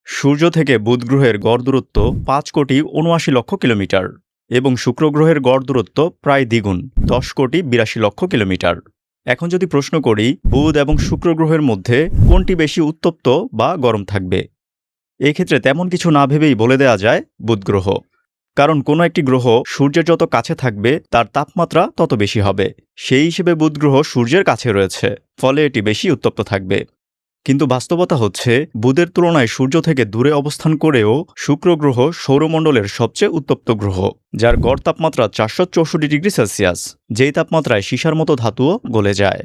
সূর্য থেকে বুধ গ্রহের গড় দূরত্ব ৫,৭৯,০০,০০০ কিলোমিটার এবং শুক্র গ্রহের গড় দূরত্ব প্রায় দ্বিগুণ ১০,৮২,০০,০০০ কিলোমিটার। এখন যদি প্রশ্ন করি বুধ এবং শুক্র গ্রহের মধ্যে কোনটি বেশি উত্তপ্ত বা গরম থাকবে, এক্ষেত্রে তেমন কিছু না ভেবেই বলে দেয়া যায় বুধ গ্রহ। কারণ কোনো একটি গ্রহ সূর্যের যত কাছে থাকবে তার তাপমাত্রা তত বেশি হবে। সেই হিসেবে বুধ গ্রহ সূর্যের কাছে রয়েছে, ফলে এটি বেশি উত্তপ্ত থাকবে। কিন্তু বাস্তবতা হচ্ছে বুধের তুলনায় সূর্য থেকে দূরে অবস্থান করেও শুক্র গ্রহ সৌরমণ্ডলের সবচেয়ে উত্তপ্ত গ্রহ, যার গড় তাপমাত্রা ৪৬৪ ডিগ্রি সেলসিয়াস, যেই তাপমাত্রায় সীসার মতো ধাতুও গলে যায়।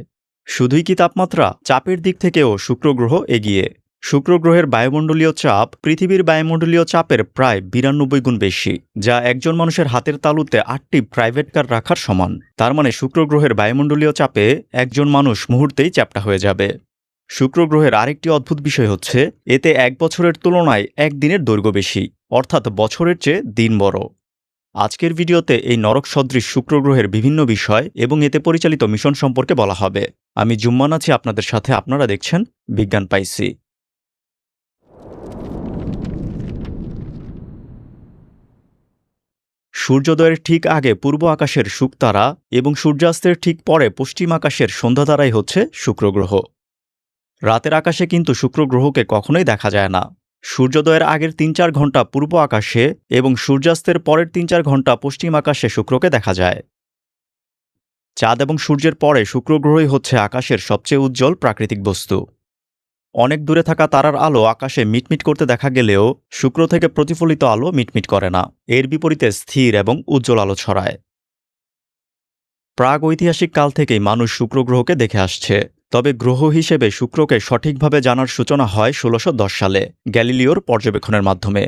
শুধুই কি তাপমাত্রা, চাপের দিক থেকেও শুক্র গ্রহ এগিয়ে। শুক্র গ্রহের বায়ুমণ্ডলীয় চাপ পৃথিবীর বায়ুমণ্ডলীয় চাপের প্রায় ৯২ গুণ বেশি, যা একজন মানুষের হাতের তালুতে ৮টি প্রাইভেট কার রাখার সমান। তার মানে শুক্র গ্রহের বায়ুমণ্ডলীয় চাপে একজন মানুষ মুহূর্তেই চ্যাপ্টা হয়ে যাবে। শুক্র গ্রহের আরেকটি অদ্ভুত বিষয় হচ্ছে এতে ১ বছরের তুলনায় ১ দিনের দৈর্ঘ্য বেশি, অর্থাৎ বছরের চেয়ে দিন বড়। আজকের ভিডিওতে এই নরক সদৃশ শুক্র গ্রহের বিভিন্ন বিষয় এবং এতে পরিচালিত মিশন সম্পর্কে বলা হবে। আমি জুম্মান আছি আপনাদের সাথে, আপনারা দেখছেন বিজ্ঞান পাইসি। সূর্যোদয়ের ঠিক আগে পূর্ব আকাশের শুকতারা এবং সূর্যাস্তের ঠিক পরে পশ্চিম আকাশের সন্ধ্যাতারাই হচ্ছে শুক্র গ্রহ। রাতের আকাশে কিন্তু শুক্র গ্রহকে কখনোই দেখা যায় না। সূর্যোদয়ের আগের ৩-৪ ঘণ্টা পূর্ব আকাশে এবং সূর্যাস্তের পরের ৩-৪ ঘণ্টা পশ্চিম আকাশে শুক্রকে দেখা যায়। চাঁদ এবং সূর্যের পরে শুক্র গ্রহই হচ্ছে আকাশের সবচেয়ে উজ্জ্বল প্রাকৃতিক বস্তু। অনেক দূরে থাকা তারার আলো আকাশে মিটমিট করতে দেখা গেলেও শুক্র থেকে প্রতিফলিত আলো মিটমিট করে না, এর বিপরীতে স্থির এবং উজ্জ্বল আলো ছড়ায়। প্রাগ ঐতিহাসিক কাল থেকেই মানুষ শুক্র গ্রহকে দেখে আসছে, তবে গ্রহ হিসেবে শুক্রকে সঠিকভাবে জানার সূচনা হয় ১৬১০ সালে গ্যালিলিওর পর্যবেক্ষণের মাধ্যমে।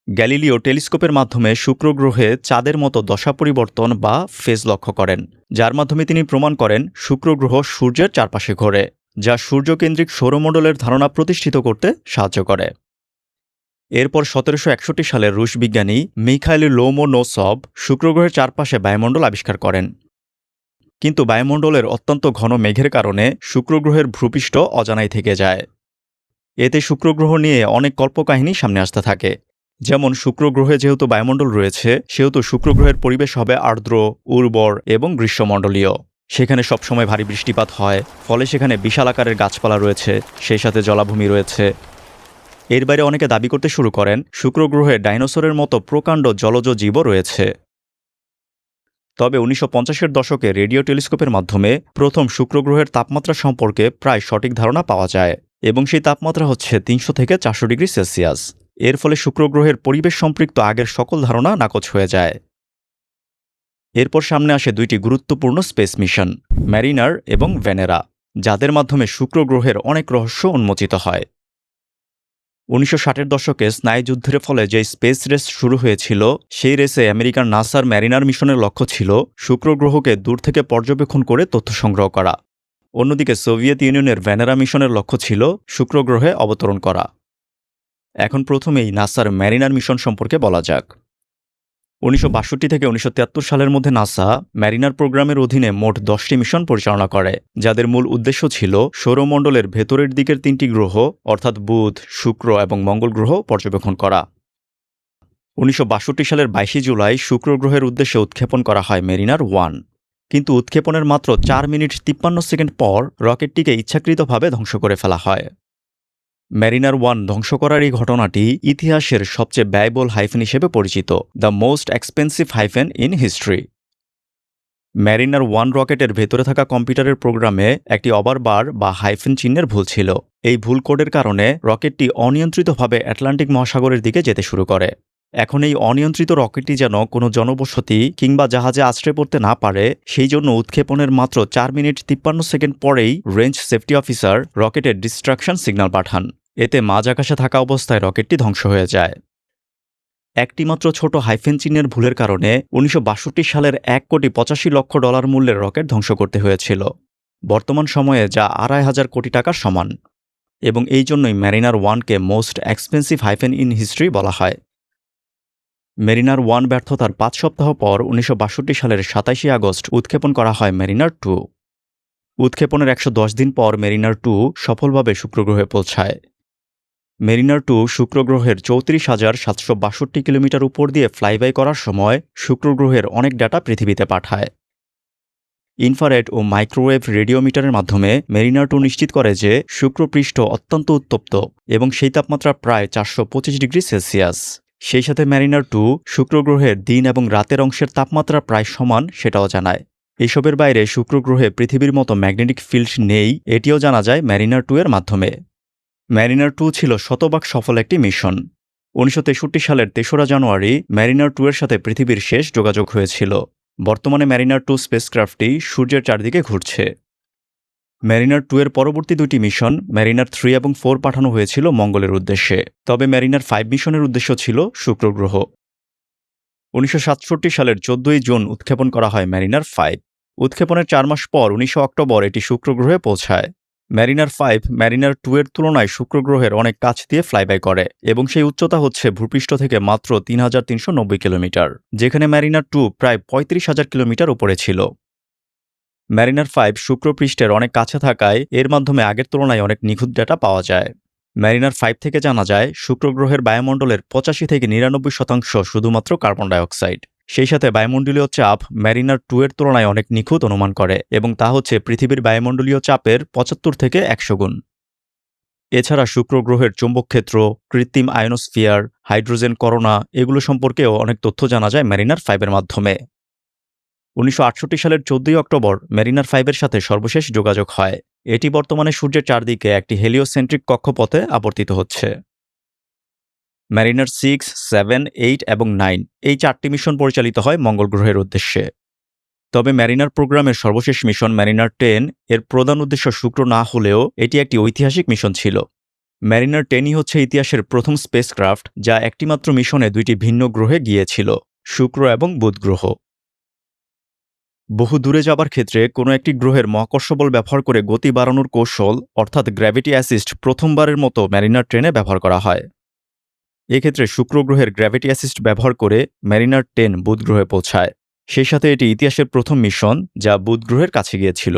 গ্যালিলিও টেলিস্কোপের মাধ্যমে শুক্র গ্রহে চাঁদের মতো দশা পরিবর্তন বা ফেজ লক্ষ্য করেন, যার মাধ্যমে তিনি প্রমাণ করেন শুক্র গ্রহ সূর্যের চারপাশে ঘোরে, যা সূর্যকেন্দ্রিক সৌরমণ্ডলের ধারণা প্রতিষ্ঠিত করতে সাহায্য করে। এরপর ১৭৬১ সালে রুশ বিজ্ঞানী মিখাইল লোমোনোসভ শুক্র গ্রহের চারপাশে বায়ুমণ্ডল আবিষ্কার করেন। কিন্তু বায়ুমণ্ডলের অত্যন্ত ঘন মেঘের কারণে শুক্র গ্রহের ভূপৃষ্ঠ অজানাই থেকে যায়। এতে শুক্র গ্রহ নিয়ে অনেক কল্পকাহিনী সামনে আসতে থাকে। যেমন শুক্র গ্রহে যেহেতু বায়ুমণ্ডল রয়েছে, সেহেতু শুক্র গ্রহের পরিবেশ হবে আর্দ্র, উর্বর এবং গ্রীষ্মমণ্ডলীয়। সেখানে সবসময় ভারী বৃষ্টিপাত হয়, ফলে সেখানে বিশাল আকারের গাছপালা রয়েছে, সেই সাথে জলাভূমি রয়েছে। এর বাইরে অনেকে দাবি করতে শুরু করেন শুক্র গ্রহে ডাইনোসরের মতো প্রকাণ্ড জলজ জীবও রয়েছে। তবে ১৯৫০-এর দশকে রেডিও টেলিস্কোপের মাধ্যমে প্রথম শুক্র গ্রহের তাপমাত্রা সম্পর্কে প্রায় সঠিক ধারণা পাওয়া যায়, এবং সেই তাপমাত্রা হচ্ছে ৩০০ থেকে ৪০০ ডিগ্রি সেলসিয়াস। এর ফলে শুক্র গ্রহের পরিবেশ সম্পৃক্ত আগের সকল ধারণা নাকচ হয়ে যায়। এরপর সামনে আসে দুইটি গুরুত্বপূর্ণ স্পেস মিশন, ম্যারিনার এবং ভেনেরা, যাদের মাধ্যমে শুক্র গ্রহের অনেক রহস্য উন্মোচিত হয়। ১৯৬০-এর দশকে স্নায়ুযুদ্ধের ফলে যে স্পেস রেস শুরু হয়েছিল, সেই রেসে আমেরিকার নাসার ম্যারিনার মিশনের লক্ষ্য ছিল শুক্র গ্রহকে দূর থেকে পর্যবেক্ষণ করে তথ্য সংগ্রহ করা। অন্যদিকে সোভিয়েত ইউনিয়নের ভেনেরা মিশনের লক্ষ্য ছিল শুক্র গ্রহে অবতরণ করা। এখন প্রথমেই নাসার ম্যারিনার মিশন সম্পর্কে বলা যাক। ১৯৬২ থেকে ১৯৭৩ সালের মধ্যে নাসা ম্যারিনার প্রোগ্রামের অধীনে মোট ১০টি মিশন পরিচালনা করে, যাদের মূল উদ্দেশ্য ছিল সৌরমণ্ডলের ভেতরের দিকের ৩টি গ্রহ অর্থাৎ বুধ, শুক্র এবং মঙ্গল গ্রহ পর্যবেক্ষণ করা। ১৯৬২ সালের ২২ জুলাই শুক্র গ্রহের উদ্দেশ্যে উৎক্ষেপণ করা হয় মেরিনার 1। কিন্তু উৎক্ষেপণের মাত্র ৪ মিনিট ৫৩ সেকেন্ড পর রকেটটিকে ইচ্ছাকৃতভাবে ধ্বংস করে ফেলা হয়। ম্যারিনার 1 ধ্বংস করার এই ঘটনাটি ইতিহাসের সবচেয়ে ব্যয়বহুল হাইফেন হিসেবে পরিচিত, the most expensive hyphen in history. Mariner 1 রকেটের ভেতরে থাকা কম্পিউটারের প্রোগ্রামে একটি ওভারবার বা হাইফেন চিহ্নের ভুল ছিল। এই ভুল কোডের কারণে রকেটটি অনিয়ন্ত্রিতভাবে আটলান্টিক মহাসাগরের দিকে যেতে শুরু করে। এখন এই অনিয়ন্ত্রিত রকেটটি যেন কোনো জনবসতি কিংবা জাহাজে আশ্রয় পড়তে না পারে, সেই জন্য উৎক্ষেপণের মাত্র ৪ মিনিট ৫৩ সেকেন্ড পরেই রেঞ্জ সেফটি অফিসার রকেটের ডিস্ট্রাকশন সিগন্যাল পাঠান। এতে মাঝ আকাশে থাকা অবস্থায় রকেটটি ধ্বংস হয়ে যায়। একটিমাত্র ছোট হাইফেন চিহ্নের ভুলের কারণে ১৯৬২ সালের $১,৮৫,০০,০০০ মূল্যের রকেট ধ্বংস করতে হয়েছিল, বর্তমান সময়ে যা ২৫০০ কোটি টাকার সমান। এবং এই জন্যই ম্যারিনার 1কে most expensive hyphen in history বলা হয়। মেরিনার 1 ব্যর্থতার ৫ সপ্তাহ পর ১৯৬২ সালের ২৭ আগস্ট উৎক্ষেপণ করা হয় মেরিনার 2। উৎক্ষেপণের ১১০ দিন পর মেরিনার 2 সফলভাবে শুক্র গ্রহে পৌঁছায়। মেরিনার 2 শুক্র গ্রহের ৩৪,৭৬২ কিলোমিটার উপর দিয়ে ফ্লাইবাই করার সময় শুক্র গ্রহের অনেক ডেটা পৃথিবীতে পাঠায়। ইনফ্রারেড ও মাইক্রোওয়েভ রেডিওমিটারের মাধ্যমে মেরিনার 2 নিশ্চিত করে যে শুক্রপৃষ্ঠ অত্যন্ত উত্তপ্ত এবং সেই তাপমাত্রা প্রায় ৪২৫ ডিগ্রি সেলসিয়াস। সেই সাথে মেরিনার 2 শুক্র গ্রহের দিন এবং রাতের অংশের তাপমাত্রা প্রায় সমান সেটাও জানায়। এসবের বাইরে শুক্র গ্রহে পৃথিবীর মতো ম্যাগনেটিক ফিল্ড নেই, এটিও জানা যায় মেরিনার 2 এর মাধ্যমে। মেরিনার 2 ছিল শতভাগ সফল একটি মিশন। ১৯৬৩ সালের ৩রা জানুয়ারি মেরিনার 2 এর সাথে পৃথিবীর শেষ যোগাযোগ হয়েছিল। বর্তমানে মেরিনার 2 স্পেসক্রাফটটি সূর্যের চারদিকে ঘুরছে। মেরিনার 2 এর পরবর্তী দুটি মিশন মেরিনার 3 এবং 4 পাঠানো হয়েছিল মঙ্গলের উদ্দেশ্যে, তবে মেরিনার 5 মিশনের উদ্দেশ্য ছিল শুক্র গ্রহ। ১৯৬৭ সালের ১৪ জুন উৎক্ষেপণ করা হয় মেরিনার 5। উৎক্ষেপণের ৪ মাস পর ১৯ অক্টোবর এটি শুক্র গ্রহে পৌঁছায়। মেরিনার 5 মেরিনার 2 এর তুলনায় শুক্র গ্রহের অনেক কাছ দিয়ে ফ্লাইবাই করে এবং সেই উচ্চতা হচ্ছে ভূপৃষ্ঠ থেকে মাত্র ৩,৩৯০ কিলোমিটার, যেখানে মেরিনার 2 প্রায় ৩৫,০০০ কিলোমিটার উপরে ছিল। মেরিনার 5 শুক্রপৃষ্ঠের অনেক কাছে থাকায় এর মাধ্যমে আগের তুলনায় অনেক নিখুঁত ডেটা পাওয়া যায়। মেরিনার 5 থেকে জানা যায় শুক্র গ্রহের বায়ুমণ্ডলের ৮৫ থেকে ৯৯% শুধুমাত্র কার্বন ডাইঅক্সাইড। সেই সাথে বায়ুমণ্ডলীয় চাপ মেরিনার 2 এর তুলনায় অনেক নিখুঁত অনুমান করে এবং তা হচ্ছে পৃথিবীর বায়ুমণ্ডলীয় চাপের ৭৫ থেকে ১০০ গুণ। এছাড়া শুক্র গ্রহের চৌম্বকক্ষেত্র, কৃত্রিম আয়নোস্ফিয়ার, হাইড্রোজেন করোনা এগুলো সম্পর্কেও অনেক তথ্য জানা যায় মেরিনার 5 এর মাধ্যমে। ১৯৬৮ সালের ১৪ অক্টোবর মেরিনার 5 এর সাথে সর্বশেষ যোগাযোগ হয়। এটি বর্তমানে সূর্যের চারদিকে একটি হেলিওসেন্ট্রিক কক্ষপথে আবর্তিত হচ্ছে। মেরিনার 6, 7, 8 এবং 9 এই 4টি মিশন পরিচালিত হয় মঙ্গল গ্রহের উদ্দেশ্যে। তবে মেরিনার প্রোগ্রামের সর্বশেষ মিশন মেরিনার 10 এর প্রধান উদ্দেশ্য শুক্র না হলেও এটি একটি ঐতিহাসিক মিশন ছিল। মেরিনার 10ই হচ্ছে ইতিহাসের প্রথম স্পেসক্রাফট যা একটিমাত্র মিশনে দুইটি ভিন্ন গ্রহে গিয়েছিল, শুক্র এবং বুধ গ্রহ। বহু দূরে যাবার ক্ষেত্রে কোনো একটি গ্রহের মহাকর্ষ বল ব্যবহার করে গতি বাড়ানোর কৌশল অর্থাৎ গ্র্যাভিটি অ্যাসিস্ট প্রথমবারের মতো মেরিনার 10-এ ব্যবহার করা হয়। এক্ষেত্রে শুক্র গ্রহের গ্র্যাভিটি অ্যাসিস্ট ব্যবহার করে মেরিনার 10 বুধ গ্রহে পৌঁছায়। সেই সাথে এটি ইতিহাসের প্রথম মিশন যা বুধ গ্রহের কাছে গিয়েছিল।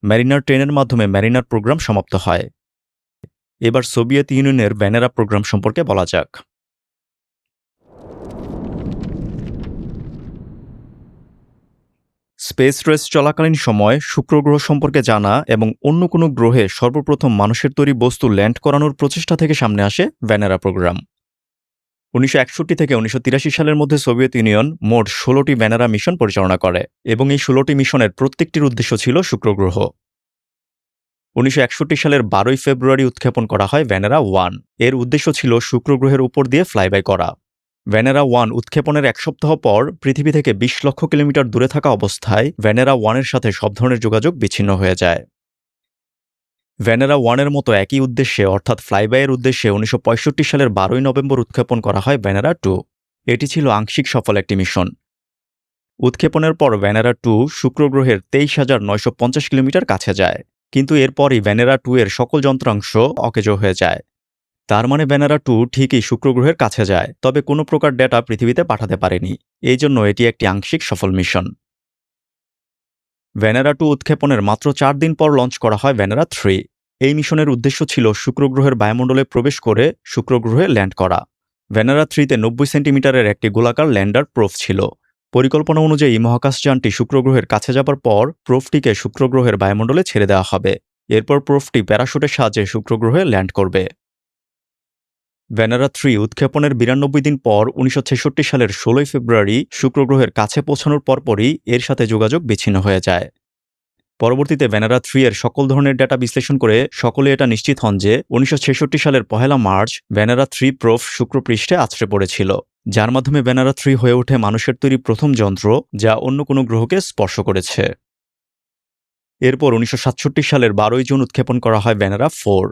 মেরিনার 10-এর মাধ্যমে মেরিনার প্রোগ্রাম সমাপ্ত হয়। এবার সোভিয়েত ইউনিয়নের ভেনেরা প্রোগ্রাম সম্পর্কে বলা যাক। স্পেস রেস চলাকালীন সময় শুক্র গ্রহ সম্পর্কে জানা এবং অন্য কোনো গ্রহে সর্বপ্রথম মানুষের তৈরি বস্তু ল্যান্ড করানোর প্রচেষ্টা থেকে সামনে আসে ভেনেরা প্রোগ্রাম। ১৯৬১ থেকে ১৯৮৩ সালের মধ্যে সোভিয়েত ইউনিয়ন মোট ১৬টি ভেনেরা মিশন পরিচালনা করে এবং এই ১৬টি মিশনের প্রত্যেকটির উদ্দেশ্য ছিল শুক্র গ্রহ। ১৯৬১ সালের ১২ ফেব্রুয়ারি উৎক্ষেপণ করা হয় ভেনেরা 1। এর উদ্দেশ্য ছিল শুক্র গ্রহের উপর দিয়ে ফ্লাইবাই করা। ভেনেরা 1 উৎক্ষেপণের ১ সপ্তাহ পর পৃথিবী থেকে ২০ লক্ষ কিলোমিটার দূরে থাকা অবস্থায় ভেনেরা 1 এর সাথে সব ধরনের যোগাযোগ বিচ্ছিন্ন হয়ে যায়। ভেনেরা 1 এর মতো একই উদ্দেশ্যে অর্থাৎ ফ্লাইবাইয়ের উদ্দেশ্যে ১৯৬৫ সালের ১২ নভেম্বর উৎক্ষেপণ করা হয় ভেনেরা 2। এটি ছিল আংশিক সফল একটি মিশন। উৎক্ষেপণের পর ভেনেরা 2 শুক্র গ্রহের ২৩,৯৫০ কিলোমিটার কাছে যায়, কিন্তু এরপরই ভেনেরা 2 এর সকল যন্ত্রাংশ অকেজো হয়ে যায়। তার মানে ভেনেরা 2 ঠিকই শুক্র গ্রহের কাছে যায়, তবে কোনো প্রকার ডেটা পৃথিবীতে পাঠাতে পারেনি। এই জন্য এটি একটি আংশিক সফল মিশন। ভেনেরা 2 উৎক্ষেপণের মাত্র 4 দিন পর লঞ্চ করা হয় ভেনেরা 3। এই মিশনের উদ্দেশ্য ছিল শুক্র গ্রহের বায়ুমণ্ডলে প্রবেশ করে শুক্র গ্রহে ল্যান্ড করা। ভেনেরা 3-তে ৯০ সেন্টিমিটারের একটি গোলাকার ল্যান্ডার প্রোফ ছিল। পরিকল্পনা অনুযায়ী মহাকাশযানটি শুক্র গ্রহের কাছে যাবার পর প্রোফটিকে শুক্র গ্রহের বায়ুমণ্ডলে ছেড়ে দেওয়া হবে। এরপর প্রোফটি প্যারাশুটের সাহায্যে শুক্র গ্রহে ল্যান্ড করবে। ভেনেরা 3 উৎক্ষেপণের ৯২ দিন পর ১৯৬৬ সালের ১৬ ফেব্রুয়ারি শুক্র গ্রহের কাছে পৌঁছানোর পরপরই এর সাথে যোগাযোগ বিচ্ছিন্ন হয়ে যায়। পরবর্তীতে ভেনেরা 3 এর সকল ধরনের ডেটা বিশ্লেষণ করে সকলে এটা নিশ্চিত হন যে ১৯৬৬ সালের ১ মার্চ ভেনেরা 3 প্রোফ শুক্রপৃষ্ঠে আছড়ে পড়েছিল, যার মাধ্যমে ভেনেরা 3 হয়ে ওঠে মানুষের তৈরি প্রথম যন্ত্র যা অন্য কোনো গ্রহকে স্পর্শ করেছে। এরপর ১৯৬৭ সালের ১২ জুন উৎক্ষেপণ করা হয় ভেনেরা 4।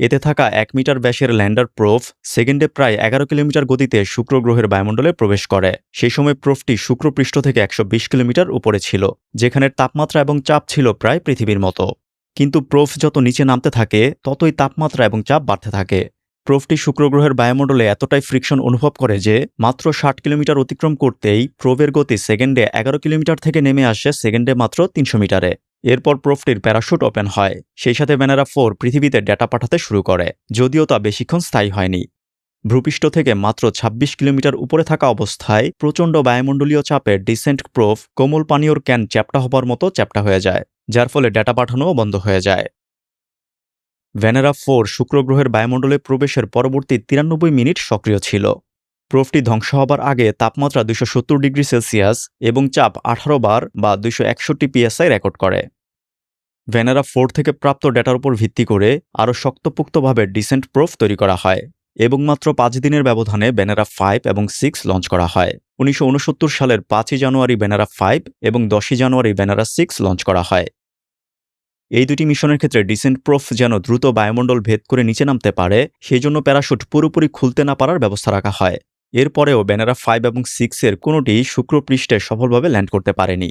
এতে থাকা ১ মিটার ব্যাসের ল্যান্ডার প্রোফ সেকেন্ডে প্রায় ১১ কিলোমিটার গতিতে শুক্র গ্রহের বায়ুমণ্ডলে প্রবেশ করে। সেই সময় প্রোফটি শুক্রপৃষ্ঠ থেকে ১২০ কিলোমিটার উপরে ছিল, যেখানের তাপমাত্রা এবং চাপ ছিল প্রায় পৃথিবীর মতো। কিন্তু প্রোফ যত নিচে নামতে থাকে ততই তাপমাত্রা এবং চাপ বাড়তে থাকে। প্রোবটি শুক্র গ্রহের বায়ুমণ্ডলে এতটাই ফ্রিকশন অনুভব করে যে মাত্র 60 কিলোমিটার অতিক্রম করতেই প্রোবের গতি সেকেন্ডে 11 কিলোমিটার থেকে নেমে আসে সেকেন্ডে মাত্র 300 মিটারে। এরপর প্রোবটির প্যারাশুট ওপেন হয়, সেই সাথে ভেনেরা 4 পৃথিবীতে ডেটা পাঠাতে শুরু করে, যদিও তা বেশিক্ষণ স্থায়ী হয়নি। ভূপৃষ্ঠ থেকে মাত্র 26 কিলোমিটার উপরে থাকা অবস্থায় প্রচণ্ড বায়ুমণ্ডলীয় চাপে ডিসেন্ট প্রোব কোমল পানীয়র ক্যান চ্যাপ্টা হবার মতো চ্যাপ্টা হয়ে যায়, যার ফলে ডেটা পাঠানোও বন্ধ হয়ে যায়। ভেনেরা 4 শুক্র গ্রহের বায়ুমণ্ডলে প্রবেশের পরবর্তী 93 মিনিট সক্রিয় ছিল। প্রোবটি ধ্বংস হবার আগে তাপমাত্রা 270 ডিগ্রি সেলসিয়াস এবং চাপ 18 বার বা 261 পিএসআই রেকর্ড করে। ভেনেরা 4 থেকে প্রাপ্ত ডেটার উপর ভিত্তি করে আরও শক্তপোক্তভাবে ডিসেন্ট প্রোব তৈরি করা হয় এবং মাত্র 5 দিনের ব্যবধানে ভেনেরা 5 এবং 6 লঞ্চ করা হয়। 1969 সালের 5 জানুয়ারি ভেনেরা 5 এবং 10 জানুয়ারি ভেনেরা 6 লঞ্চ করা হয়। এই দুটি মিশনের ক্ষেত্রে ডিসেন্ট প্রোব যেন দ্রুত বায়ুমণ্ডল ভেদ করে নিচে নামতে পারে, সেই জন্য প্যারাশুট পুরোপুরি খুলতে না পারার ব্যবস্থা রাখা হয়। এরপরেও ভেনেরা 5 এবং 6 এর কোনোটি শুক্র পৃষ্ঠে সফলভাবে ল্যান্ড করতে পারেনি।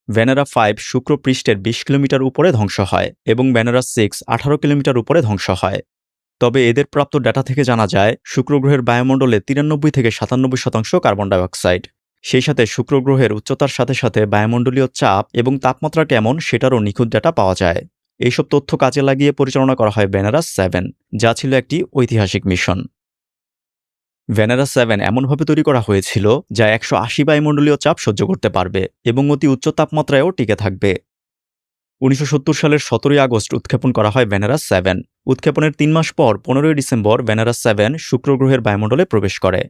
ভেনেরা 5 শুক্র পৃষ্ঠের 20 কিলোমিটার উপরে ধ্বংস হয় এবং ভেনেরা 6 18 কিলোমিটার উপরে ধ্বংস হয়। তবে এদের প্রাপ্ত ডেটা থেকে জানা যায় শুক্র গ্রহের বায়ুমণ্ডলে 93 থেকে 97% কার্বন ডাইঅক্সাইড। সেই সাথে শুক্র গ্রহের উচ্চতার সাথে সাথে বায়ুমণ্ডলীয় চাপ এবং তাপমাত্রা কেমন সেটারও নিখুঁত ডেটা পাওয়া যায়। এইসব তথ্য কাজে লাগিয়ে পরিচালনা করা হয় ভেনেরা 7, যা ছিল একটি ঐতিহাসিক মিশন। ভেনেরা 7 এমনভাবে তৈরি করা হয়েছিল যা 180 বায়ুমণ্ডলীয় চাপ সহ্য করতে পারবে এবং অতি উচ্চ তাপমাত্রায়ও টিকে থাকবে। 1970 সালের 17 আগস্ট উৎক্ষেপণ করা হয় ভেনেরা 7। উৎক্ষেপণের 3 মাস পর 15 ডিসেম্বর ভেনেরা 7 শুক্র গ্রহের বায়ুমণ্ডলে প্রবেশ করে।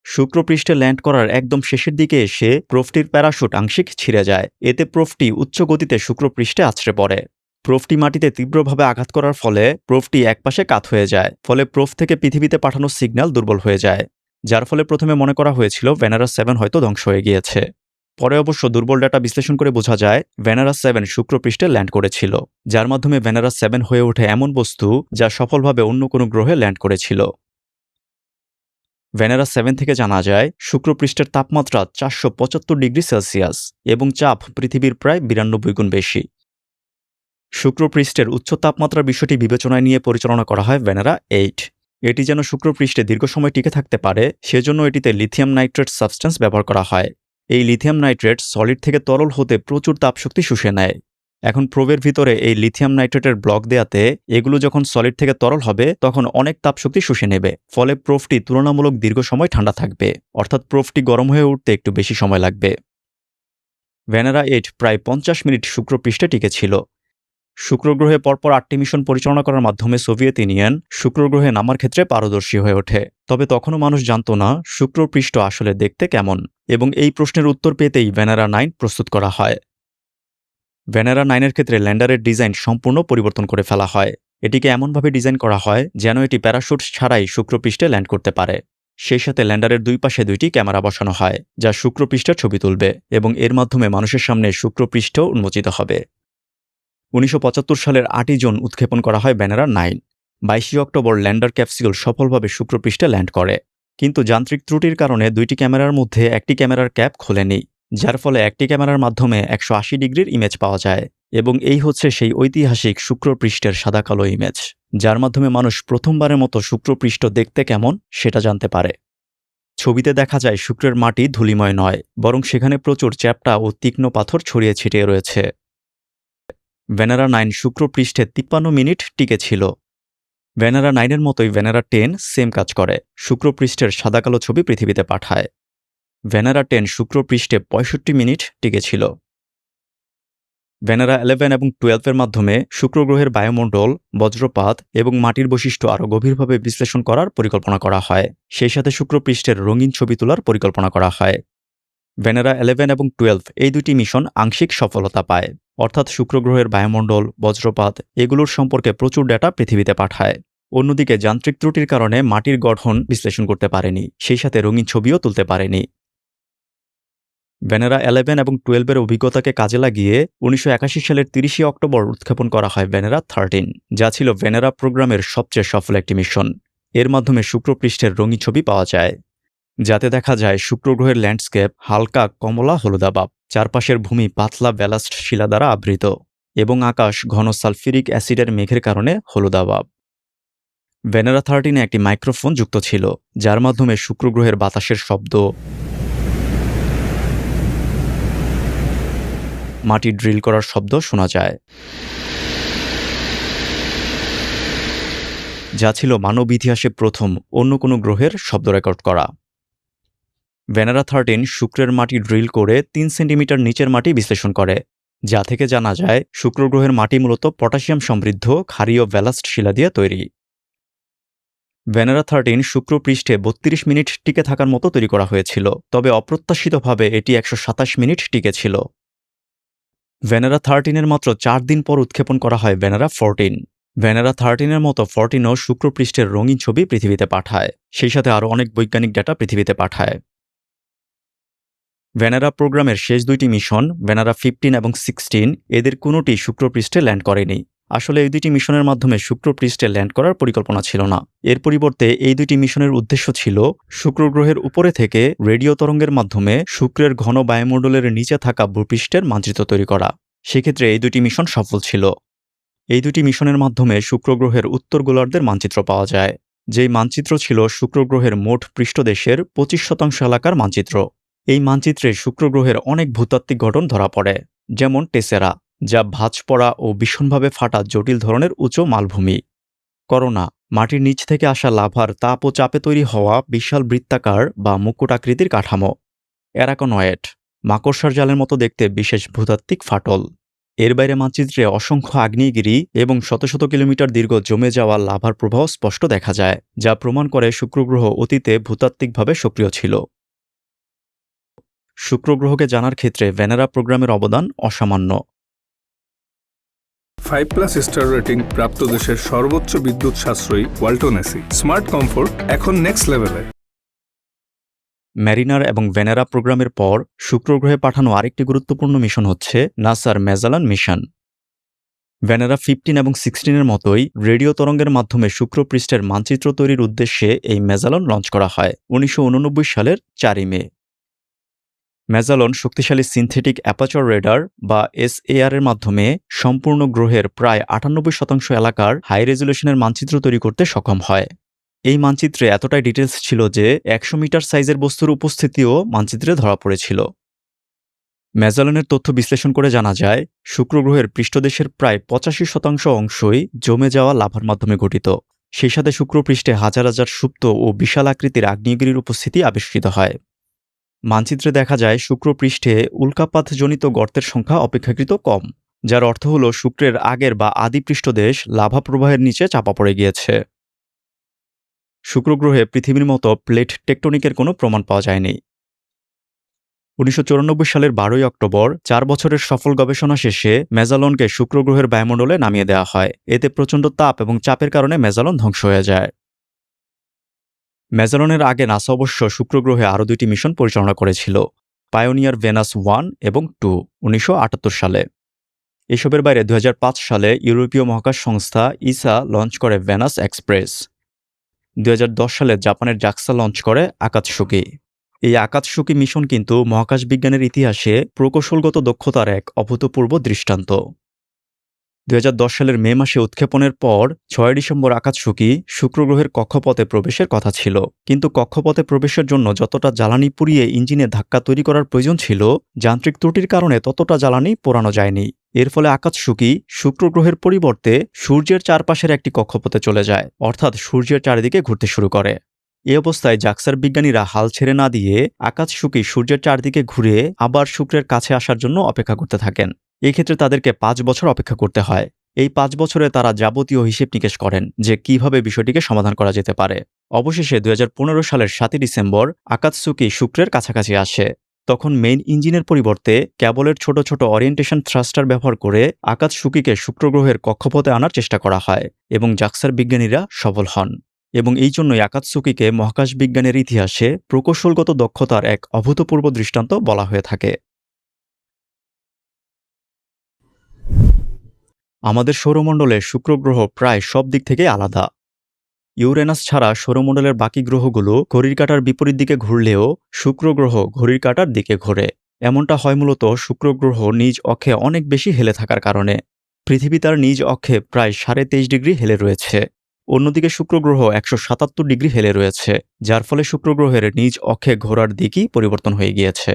শুক্র পৃষ্ঠে ল্যান্ড করার একদম শেষের দিকে এসে প্রোবটির প্যারাশুট আংশিক ছিঁড়ে যায়। এতে প্রোবটি উচ্চ গতিতে শুক্র পৃষ্ঠে আছড়ে পড়ে। প্রোবটি মাটিতে তীব্রভাবে আঘাত করার ফলে প্রোবটি একপাশে কাত হয়ে যায়, ফলে প্রোব থেকে পৃথিবীতে পাঠানো সিগন্যাল দুর্বল হয়ে যায়, যার ফলে প্রথমে মনে করা হয়েছিল ভেনেরা 7 হয়তো ধ্বংস হয়ে গিয়েছে। পরে অবশ্য দুর্বল ডেটা বিশ্লেষণ করে বোঝা যায় ভেনেরা 7 শুক্র পৃষ্ঠে ল্যান্ড করেছিল, যার মাধ্যমে ভেনেরা 7 হয়ে ওঠে এমন বস্তু যা সফলভাবে অন্য কোনো গ্রহে ল্যান্ড করেছিল। ভেনেরা 7 থেকে জানা যায় শুক্র পৃষ্ঠের তাপমাত্রা 475 ডিগ্রি সেলসিয়াস এবং চাপ পৃথিবীর প্রায় 92 গুণ বেশি। শুক্র পৃষ্ঠের উচ্চ তাপমাত্রার বিষয়টি বিবেচনায় নিয়ে পরিচালনা করা হয় ভেনেরা 8। এটি যেন শুক্র পৃষ্ঠে দীর্ঘ সময় টিকে থাকতে পারে সেজন্য এটিতে লিথিয়াম নাইট্রেট সাবস্টেন্স ব্যবহার করা হয়। এই লিথিয়াম নাইট্রেট সলিড থেকে তরল হতে প্রচুর তাপশক্তি শুষে নেয়। এখন প্রোবের ভিতরে এই লিথিয়াম নাইট্রেটের ব্লক দেয়াতে এগুলো যখন সলিড থেকে তরল হবে তখন অনেক তাপশক্তি শুষে নেবে, ফলে প্রোবটি তুলনামূলক দীর্ঘ সময় ঠান্ডা থাকবে, অর্থাৎ প্রোবটি গরম হয়ে উঠতে একটু বেশি সময় লাগবে। ভেনেরা 8 প্রায় 50 মিনিট শুক্র পৃষ্ঠে টিকেছিল। শুক্র গ্রহে পরপর 8টি মিশন পরিচালনা করার মাধ্যমে সোভিয়েত ইউনিয়ন শুক্র গ্রহে নামার ক্ষেত্রে পারদর্শী হয়ে ওঠে। তবে তখনও মানুষ জানত না শুক্র পৃষ্ঠ আসলে দেখতে কেমন, এবং এই প্রশ্নের উত্তর পেতেই ভেনেরা 9 প্রস্তুত করা হয়। ভেনেরা 9 এর ক্ষেত্রে ল্যান্ডারের ডিজাইন সম্পূর্ণ পরিবর্তন করে ফেলা হয়। এটিকে এমনভাবে ডিজাইন করা হয় যেন এটি প্যারাশুট ছাড়াই শুক্র পৃষ্ঠে ল্যান্ড করতে পারে। সেই সাথে ল্যান্ডারের দুই পাশে 2টি ক্যামেরা বসানো হয় যা শুক্র পৃষ্ঠের ছবি তুলবে এবং এর মাধ্যমে মানুষের সামনে শুক্র পৃষ্ঠ উন্মোচিত হবে। 1975 সালের 8 জুন উৎক্ষেপণ করা হয় ভেনেরা 9। 22 অক্টোবর ল্যান্ডার ক্যাপসিউল সফলভাবে শুক্র পৃষ্ঠে ল্যান্ড করে, কিন্তু যান্ত্রিক ত্রুটির কারণে 2টি ক্যামেরার মধ্যে একটি ক্যামেরার ক্যাপ খোলেনি, যার ফলে একটি ক্যামেরার মাধ্যমে 180 ডিগ্রির ইমেজ পাওয়া যায়, এবং এই হচ্ছে সেই ঐতিহাসিক শুক্র পৃষ্ঠের সাদা কালো ইমেজ, যার মাধ্যমে মানুষ প্রথমবারের মতো শুক্র পৃষ্ঠ দেখতে কেমন সেটা জানতে পারে। ছবিতে দেখা যায় শুক্রের মাটি ধূলিময় নয়, বরং সেখানে প্রচুর চ্যাপ্টা ও তীক্ষ্ণ পাথর ছড়িয়ে ছিটিয়ে রয়েছে। ভেনেরা 9 শুক্র পৃষ্ঠে 53 মিনিট টিকে ছিল। ভেনেরা 9 এর মতোই ভেনেরা 10 সেম কাজ করে, শুক্র পৃষ্ঠের সাদা কালো ছবি পৃথিবীতে পাঠায়। ভেনেরা 10 শুক্র পৃষ্ঠে 65 মিনিট টিকে ছিল। ভেনেরা 11 এবং 12 এর মাধ্যমে শুক্র গ্রহের বায়ুমণ্ডল, বজ্রপাত এবং মাটির বৈশিষ্ট্য আরও গভীরভাবে বিশ্লেষণ করার পরিকল্পনা করা হয়। সেই সাথে শুক্র পৃষ্ঠের রঙিন ছবি তোলার পরিকল্পনা করা হয়। ভেনেরা 11 এবং 12 এই দুটি মিশন আংশিক সফলতা পায়, অর্থাৎ শুক্র গ্রহের বায়ুমণ্ডল, বজ্রপাত এগুলোর সম্পর্কে প্রচুর ডেটা পৃথিবীতে পাঠায়। অন্যদিকে যান্ত্রিক ত্রুটির কারণে মাটির গঠন বিশ্লেষণ করতে পারেনি, সেই সাথে রঙিন ছবিও তুলতে পারেনি। ভেনেরা 11 এবং 12 এর অভিজ্ঞতাকে কাজে লাগিয়ে 1981 সালের 30 অক্টোবর উৎক্ষেপণ করা হয় ভেনেরা 13, যা ছিল ভেনেরা প্রোগ্রামের সবচেয়ে সফল একটি মিশন। এর মাধ্যমে শুক্র পৃষ্ঠের রঙিন ছবি পাওয়া যায়, যাতে দেখা যায় শুক্র গ্রহের ল্যান্ডস্কেপ হালকা কমলা হলুদাভ, চারপাশের ভূমি পাতলা ব্যালাস্ট শিলা দ্বারা আবৃত এবং আকাশ ঘন সালফিউরিক অ্যাসিডের মেঘের কারণে হলুদাভ। ভেনেরা 13-এ একটি মাইক্রোফোন যুক্ত ছিল, যার মাধ্যমে শুক্র গ্রহের বাতাসের শব্দ, মাটি ড্রিল করার শব্দ শোনা যায়, যা ছিল মানব ইতিহাসে প্রথম অন্য কোনো গ্রহের শব্দ রেকর্ড করা। ভেনেরা 13 শুক্রের মাটি ড্রিল করে 3 সেন্টিমিটার নিচের মাটি বিশ্লেষণ করে, যা থেকে জানা যায় শুক্র গ্রহের মাটি মূলত পটাশিয়াম সমৃদ্ধ ক্ষারীয় ব্যালাস্ট শিলা দিয়ে তৈরি। ভেনেরা 13 শুক্র পৃষ্ঠে 32 মিনিট টিকে থাকার মতো তৈরি করা হয়েছিল, তবে অপ্রত্যাশিতভাবে এটি 127 মিনিট টিকে ছিল। ভেনেরা 13-এর মাত্র 4 দিন পর উৎক্ষেপণ করা হয় ভেনেরা 14। ভেনেরা 13-এর মতো 14ও শুক্র পৃষ্ঠের রঙিন ছবি পৃথিবীতে পাঠায়, সেই সাথে আরও অনেক বৈজ্ঞানিক ডেটা পৃথিবীতে পাঠায়। ভেনেরা প্রোগ্রামের শেষ 2টি মিশন, ভেনেরা 15 এবং 16, এদের কোনোটি শুক্র পৃষ্ঠে ল্যান্ড করেনি। আসলে এই 2টি মিশনের মাধ্যমে শুক্র পৃষ্ঠে ল্যান্ড করার পরিকল্পনা ছিল না। এর পরিবর্তে এই 2টি মিশনের উদ্দেশ্য ছিল শুক্র গ্রহের উপরে থেকে রেডিও তরঙ্গের মাধ্যমে শুক্রের ঘন বায়ুমণ্ডলের নিচে থাকা ভূপৃষ্ঠের মানচিত্র তৈরি করা। সেক্ষেত্রে এই 2টি মিশন সফল ছিল। এই 2টি মিশনের মাধ্যমে শুক্র গ্রহের উত্তর গোলার্ধের মানচিত্র পাওয়া যায়, যেই মানচিত্র ছিল শুক্র গ্রহের মোট পৃষ্ঠদেশের 25% এলাকার মানচিত্র। এই মানচিত্রে শুক্র গ্রহের অনেক ভূতাত্ত্বিক ঘটন ধরা পড়ে, যেমন টেসেরা, যা ভাঁজ পড়া ও ভীষণভাবে ফাটা জটিল ধরনের উঁচু মালভূমি; করোনা, মাটির নিচ থেকে আসা লাভার তাপ ও চাপে তৈরি হওয়া বিশাল বৃত্তাকার বা মুকুটাকৃতির কাঠামো; অ্যারাকনয়েড, মাকড়সার জালের মতো দেখতে বিশেষ ভূতাত্ত্বিক ফাটল। এর বাইরে মানচিত্রে অসংখ্য আগ্নেয়গিরি এবং শত শত কিলোমিটার দীর্ঘ জমে যাওয়া লাভার প্রবাহ স্পষ্ট দেখা যায়, যা প্রমাণ করে শুক্র গ্রহ অতীতে ভূতাত্ত্বিকভাবে সক্রিয় ছিল। শুক্র গ্রহকে জানার ক্ষেত্রে ভেনেরা প্রোগ্রামের অবদান অসামান্য। 5+ স্টার রেটিং প্রাপ্ত দেশের সর্বোচ্চ বিদ্যুৎ সাশ্রয়ী ওয়ালটন এসি। স্মার্ট কমফোর্ট এখন নেক্সট লেভেলে। ম্যারিনার এবং ভেনেরা প্রোগ্রামের পর শুক্র গ্রহে পাঠানো আরেকটি গুরুত্বপূর্ণ মিশন হচ্ছে নাসার ম্যাজালান মিশন। ভেনেরা 15 এবং 16-এর মতোই রেডিও তরঙ্গের মাধ্যমে শুক্র পৃষ্ঠের মানচিত্র তৈরির উদ্দেশ্যে এই ম্যাজালন লঞ্চ করা হয় 1989 সালের 4 মে। ম্যাজালন শক্তিশালী সিনথেটিক অ্যাপাচার রেডার বা SAR এর মাধ্যমে সম্পূর্ণ গ্রহের প্রায় 98% এলাকার হাই রেজুলেশনের মানচিত্র তৈরি করতে সক্ষম হয়। এই মানচিত্রে এতটাই ডিটেলস ছিল যে 100 মিটার সাইজের বস্তুর উপস্থিতিও মানচিত্রে ধরা পড়েছিল। ম্যাজালনের তথ্য বিশ্লেষণ করে জানা যায় শুক্র গ্রহের পৃষ্ঠদেশের প্রায় 85% অংশই জমে যাওয়া লাভার মাধ্যমে গঠিত। সেই সাথে শুক্র পৃষ্ঠে হাজার হাজার সুপ্ত ও বিশাল আকৃতির আগ্নেয়গিরির উপস্থিতি আবিষ্কৃত হয়। মানচিত্রে দেখা যায় শুক্র পৃষ্ঠে উল্কাপাতজনিত গর্তের সংখ্যা অপেক্ষাকৃত কম, যার অর্থ হল শুক্রের আগের বা আদি পৃষ্ঠদেশ লাভা প্রবাহের নিচে চাপা পড়ে গিয়েছে। শুক্র গ্রহে পৃথিবীর মতো প্লেট টেকটনিকের কোনো প্রমাণ পাওয়া যায়নি। 1994 সালের 12 অক্টোবর 4 বছরের সফল গবেষণা শেষে ম্যাজালনকে শুক্র গ্রহের বায়ুমণ্ডলে নামিয়ে দেওয়া হয়। এতে প্রচণ্ড তাপ এবং চাপের কারণে ম্যাজালন ধ্বংস হয়ে যায়। ম্যাজালনের আগে নাসা অবশ্য শুক্র গ্রহে আরও 2টি মিশন পরিচালনা করেছিল, পায়োনিয়ার ভেনাস 1 এবং 2, 1978 সালে। এসবের বাইরে 2005 সালে ইউরোপীয় মহাকাশ সংস্থা ইসা লঞ্চ করে ভেনাস এক্সপ্রেস। 2010 সালে জাপানের জাক্সা লঞ্চ করে আকাতসুকি। এই আকাতসুকি মিশন কিন্তু মহাকাশ বিজ্ঞানের ইতিহাসে প্রকৌশলগত দক্ষতার এক অভূতপূর্ব দৃষ্টান্ত। 2010 সালের মে মাসে উৎক্ষেপণের পর 6 ডিসেম্বর আকাতসুকি শুক্র গ্রহের কক্ষপথে প্রবেশের কথা ছিল, কিন্তু কক্ষপথে প্রবেশের জন্য যতটা জ্বালানি পুড়িয়ে ইঞ্জিনে ধাক্কা তৈরি করার প্রয়োজন ছিল, যান্ত্রিক ত্রুটির কারণে ততটা জ্বালানি পোড়ানো যায়নি। এর ফলে আকাতসুকি শুক্র গ্রহের পরিবর্তে সূর্যের চারপাশের একটি কক্ষপথে চলে যায়, অর্থাৎ সূর্যের চারিদিকে ঘুরতে শুরু করে। এই অবস্থায় জাক্সার বিজ্ঞানীরা হাল ছেড়ে না দিয়ে আকাতসুকি সূর্যের চারদিকে ঘুরে আবার শুক্রের কাছে আসার জন্য অপেক্ষা করতে থাকেন। এই ক্ষেত্রে তাদেরকে 5 বছর অপেক্ষা করতে হয়। এই 5 বছরে তারা যাবতীয় হিসেব নিকেশ করেন যে কিভাবে বিষয়টিকে সমাধান করা যেতে পারে। অবশেষে 2015 সালের 7 ডিসেম্বর আকাতসুকি শুক্রের কাছাকাছি আসে। তখন মেইন ইঞ্জিনের পরিবর্তে কেবলের ছোট ছোট অরিয়েন্টেশন থ্রাস্টার ব্যবহার করে আকাতসুকিকে শুক্র গ্রহের কক্ষপথে আনার চেষ্টা করা হয় এবং জাক্সার বিজ্ঞানীরা সফল হন। এবং এই জন্যই আকাতসুকিকে মহাকাশ বিজ্ঞানের ইতিহাসে প্রকৌশলগত দক্ষতার এক অভূতপূর্ব দৃষ্টান্ত বলা হয়ে থাকে। আমাদের সৌরমণ্ডলে শুক্র গ্রহ প্রায় সব দিক থেকে আলাদা। ইউরেনাস ছাড়া সৌরমণ্ডলের বাকি গ্রহগুলো ঘড়ির কাঁটার বিপরীত দিকে ঘুরলেও শুক্র গ্রহ ঘড়ির কাঁটার দিকে ঘোরে। এমনটা হয় মূলত শুক্র গ্রহ নিজ অক্ষে অনেক বেশি হেলে থাকার কারণে। পৃথিবী তার নিজ অক্ষে প্রায় 23.5 ডিগ্রি হেলে রয়েছে। অন্যদিকে শুক্র গ্রহ 177 ডিগ্রি হেলে রয়েছে, যার ফলে শুক্র গ্রহের নিজ অক্ষে ঘোরার দিকই পরিবর্তন হয়ে গিয়েছে।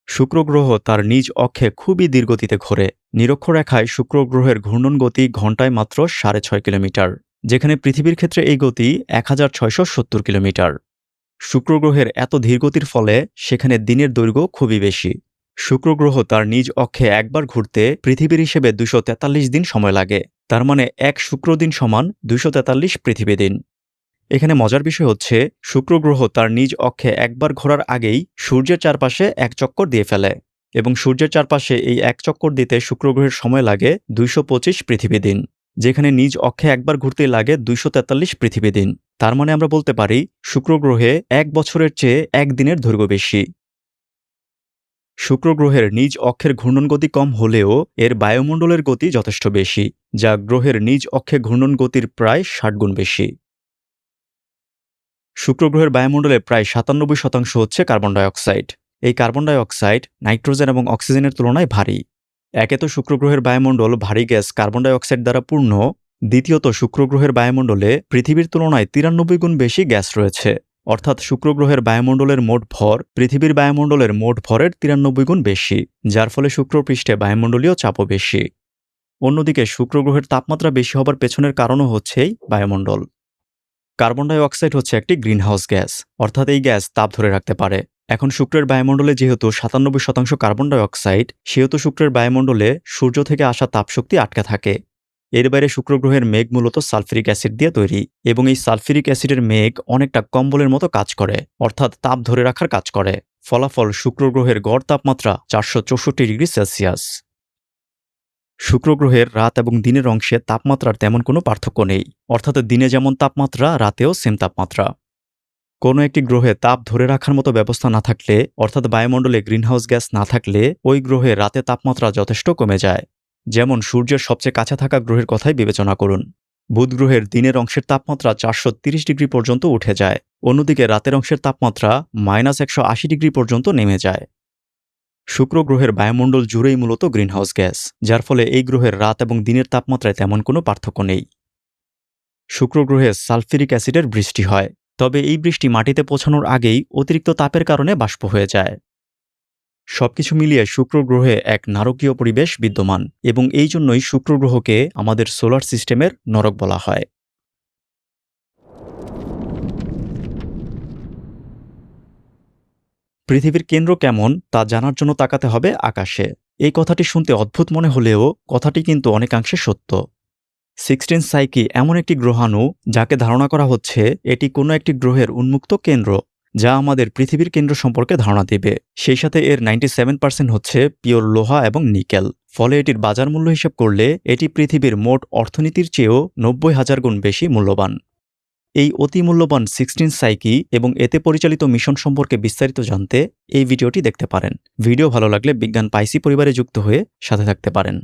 শুক্র গ্রহ তার নিজ অক্ষে খুবই ধীরগতিতে ঘোরে। নিরক্ষরেখায় শুক্র গ্রহের ঘূর্ণন গতি ঘণ্টায় মাত্র 6.5 কিলোমিটার, যেখানে পৃথিবীর ক্ষেত্রে এই গতি 1670 কিলোমিটার। শুক্র গ্রহের এত ধীরগতির ফলে সেখানে দিনের দৈর্ঘ্য খুবই বেশি। শুক্র গ্রহ তার নিজ অক্ষে একবার ঘুরতে পৃথিবীর হিসেবে 243 দিন সময় লাগে। তার মানে এক শুক্র দিন সমান 243 পৃথিবী দিন। এখানে মজার বিষয় হচ্ছে শুক্র গ্রহ তার নিজ অক্ষে একবার ঘোরার আগেই সূর্যের চারপাশে এক চক্কর দিয়ে ফেলে, এবং সূর্যের চারপাশে এই এক চক্কর দিতে শুক্র গ্রহের সময় লাগে 225 পৃথিবী দিন, যেখানে নিজ অক্ষে একবার ঘুরতেই লাগে 243 পৃথিবী দিন। তার মানে আমরা বলতে পারি শুক্র গ্রহে এক বছরের চেয়ে একদিনের দৈর্ঘ্য বেশি। শুক্র গ্রহের নিজ অক্ষের ঘূর্ণন গতি কম হলেও এর বায়ুমণ্ডলের গতি যথেষ্ট বেশি, যা গ্রহের নিজ অক্ষে ঘূর্ণন গতির প্রায় 60 গুণ বেশি। শুক্র গ্রহের বায়ুমণ্ডলে প্রায় 97% হচ্ছে কার্বন ডাইঅক্সাইড। এই কার্বন ডাইঅক্সাইড নাইট্রোজেন এবং অক্সিজেনের তুলনায় ভারী। একে তো শুক্র গ্রহের বায়ুমণ্ডল ভারী গ্যাস কার্বন ডাইঅক্সাইড দ্বারা পূর্ণ, দ্বিতীয়ত শুক্র গ্রহের বায়ুমণ্ডলে পৃথিবীর তুলনায় 93 গুণ বেশি গ্যাস রয়েছে। অর্থাৎ শুক্র গ্রহের বায়ুমণ্ডলের মোট ভর পৃথিবীর বায়ুমণ্ডলের মোট ভরের 93 গুণ বেশি, যার ফলে শুক্রপৃষ্ঠে বায়ুমণ্ডলীয় চাপও বেশি। অন্যদিকে শুক্র গ্রহের তাপমাত্রা বেশি হবার পেছনের কারণও হচ্ছে এই বায়ুমণ্ডল। কার্বন ডাই অক্সাইড হচ্ছে একটি গ্রিনহাউস গ্যাস, অর্থাৎ এই গ্যাস তাপ ধরে রাখতে পারে। এখন শুক্রের বায়ুমণ্ডলে যেহেতু 97% কার্বন ডাই অক্সাইড, সেহেতু শুক্রের বায়ুমণ্ডলে সূর্য থেকে আসা তাপশক্তি আটকে থাকে। এর বাইরে শুক্র গ্রহের মেঘ মূলত সালফিউরিক অ্যাসিড দিয়ে তৈরি, এবং এই সালফিউরিক অ্যাসিডের মেঘ অনেকটা কম্বলের মতো কাজ করে, অর্থাৎ তাপ ধরে রাখার কাজ করে। ফলাফল শুক্র গ্রহের গড় তাপমাত্রা 464 ডিগ্রি সেলসিয়াস। শুক্র গ্রহের রাত এবং দিনের অংশে তাপমাত্রার তেমন কোনো পার্থক্য নেই, অর্থাৎ দিনে যেমন তাপমাত্রা রাতেও সেম তাপমাত্রা। কোনো একটি গ্রহে তাপ ধরে রাখার মতো ব্যবস্থা না থাকলে, অর্থাৎ বায়ুমণ্ডলে গ্রিনহাউস গ্যাস না থাকলে ওই গ্রহে রাতে তাপমাত্রা যথেষ্ট কমে যায়। যেমন সূর্যের সবচেয়ে কাছে থাকা গ্রহের কথাই বিবেচনা করুন। বুধ গ্রহের দিনের অংশের তাপমাত্রা 430 ডিগ্রি পর্যন্ত উঠে যায়, অন্যদিকে রাতের অংশের তাপমাত্রা -180 ডিগ্রি পর্যন্ত নেমে যায়। শুক্র গ্রহের বায়ুমণ্ডল জুড়েই মূলত গ্রিনহাউস গ্যাস, যার ফলে এই গ্রহের রাত এবং দিনের তাপমাত্রায় তেমন কোনো পার্থক্য নেই। শুক্র গ্রহে সালফিউরিক অ্যাসিডের বৃষ্টি হয়, তবে এই বৃষ্টি মাটিতে পৌঁছানোর আগেই অতিরিক্ত তাপের কারণে বাষ্প হয়ে যায়। সবকিছু মিলিয়ে শুক্র গ্রহে এক নারকীয় পরিবেশ বিদ্যমান, এবং এই জন্যই শুক্র গ্রহকে আমাদের সোলার সিস্টেমের নরক বলা হয়। পৃথিবীর কেন্দ্র কেমন তা জানার জন্য তাকাতে হবে আকাশে। এই কথাটি শুনতে অদ্ভুত মনে হলেও কথাটি কিন্তু অনেকাংশে সত্য। 16 সাইকি এমন একটি গ্রহাণু যাকে ধারণা করা হচ্ছে এটি কোনো একটি গ্রহের উন্মুক্ত কেন্দ্র, যা আমাদের পৃথিবীর কেন্দ্র সম্পর্কে ধারণা দেবে। সেই সাথে এর 97% হচ্ছে পিওর লোহা এবং নিকেল, ফলে এটির বাজার মূল্য হিসেব করলে এটি পৃথিবীর মোট অর্থনীতির চেয়েও 90,000 গুণ বেশি মূল্যবান। এই অতি মূল্যবান 16 সাইকি এবং এতে পরিচালিত মিশন সম্পর্কে বিস্তারিত জানতে এই ভিডিওটি দেখতে পারেন। ভিডিও ভালো লাগলে বিজ্ঞান পাইসি পরিবারে যুক্ত হয়ে সাথে থাকতে পারেন।